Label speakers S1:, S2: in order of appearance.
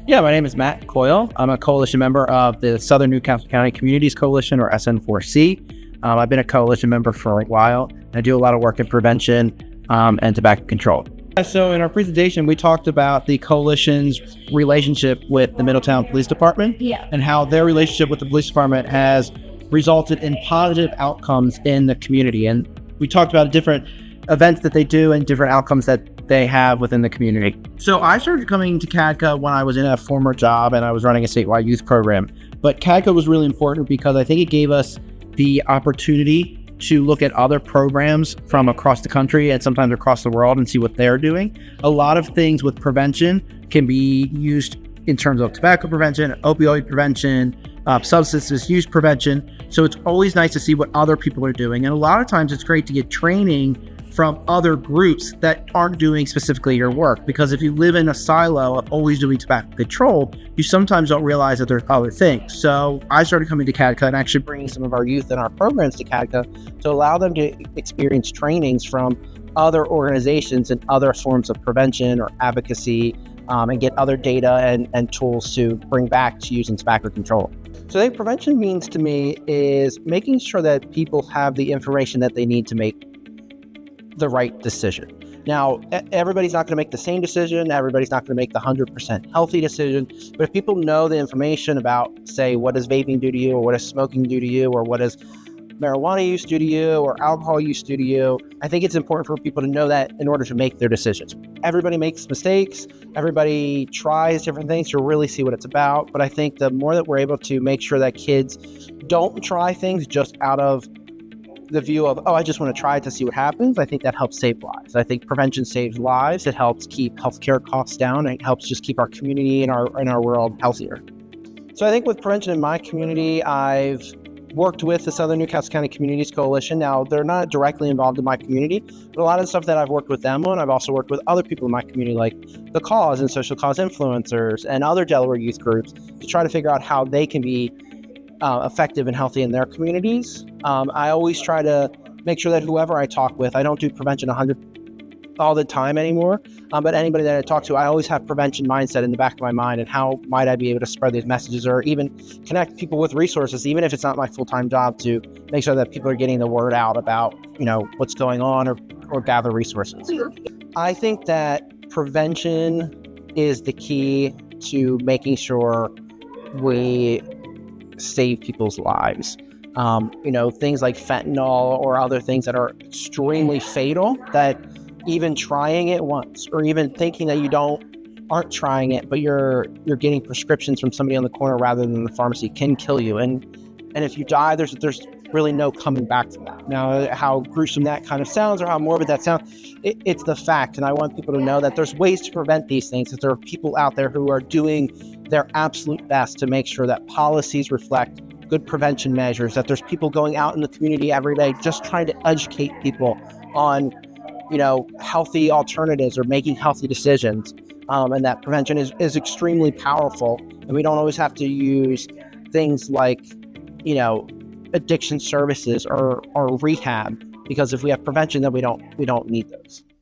S1: Yeah, my name is Matt Coyle. I'm a coalition member of the Southern Newcastle County Communities Coalition, or SN4C. I've been a coalition member for a while, and I do a lot of work in prevention and tobacco control. So in our presentation, we talked about the coalition's relationship with the Middletown Police Department and how their relationship with the police department has resulted in positive outcomes in the community. And we talked about different events that they do and different outcomes that they have within the community. So I started coming to CADCA when I was in a former job and I was running a statewide youth program. But CADCA was really important because I think it gave us the opportunity to look at other programs from across the country and sometimes across the world and see what they're doing. A lot of things with prevention can be used in terms of tobacco prevention, opioid prevention, substance misuse prevention. So it's always nice to see what other people are doing. And a lot of times it's great to get training from other groups that aren't doing specifically your work. Because if you live in a silo of always doing tobacco control, you sometimes don't realize that there's other things. So I started coming to CADCA and actually bringing some of our youth in our programs to CADCA to allow them to experience trainings from other organizations and other forms of prevention or advocacy, and get other data and tools to bring back to using tobacco control. So I think prevention means to me is making sure that people have the information that they need to make the right decision. Now, everybody's not going to make the same decision. Everybody's not going to make the 100% healthy decision. But if people know the information about, say, what does vaping do to you, or what does smoking do to you, or what does marijuana use do to you, or alcohol use do to you, I think it's important for people to know that in order to make their decisions. Everybody makes mistakes. Everybody tries different things to really see what it's about. But I think the more that we're able to make sure that kids don't try things just out of the view of, I just want to try it to see what happens, I think that helps save lives. I think prevention saves lives. It helps keep healthcare costs down. It helps just keep our community and our world healthier. So I think with prevention in my community, I've worked with the Southern Newcastle County Communities Coalition. Now, they're not directly involved in my community, but a lot of the stuff that I've worked with them on, I've also worked with other people in my community, like the Cause and social cause influencers and other Delaware youth groups, to try to figure out how they can be effective and healthy in their communities. I always try to make sure that whoever I talk with, I don't do prevention 100 all the time anymore, but anybody that I talk to, I always have prevention mindset in the back of my mind and how might I be able to spread these messages or even connect people with resources, even if it's not my full-time job, to make sure that people are getting the word out about, what's going on or gather resources. I think that prevention is the key to making sure we save people's lives. Things like fentanyl or other things that are extremely fatal, that even trying it once or even thinking that you aren't trying it, but you're getting prescriptions from somebody on the corner rather than the pharmacy, can kill you. And if you die, there's really no coming back to that. Now, how gruesome that kind of sounds or how morbid that sounds, it's the fact. And I want people to know that there's ways to prevent these things, that there are people out there who are doing their absolute best to make sure that policies reflect good prevention measures, that there's people going out in the community every day just trying to educate people on, healthy alternatives or making healthy decisions. And that prevention is extremely powerful. And we don't always have to use things like, addiction services or rehab, because if we have prevention, then we don't need those.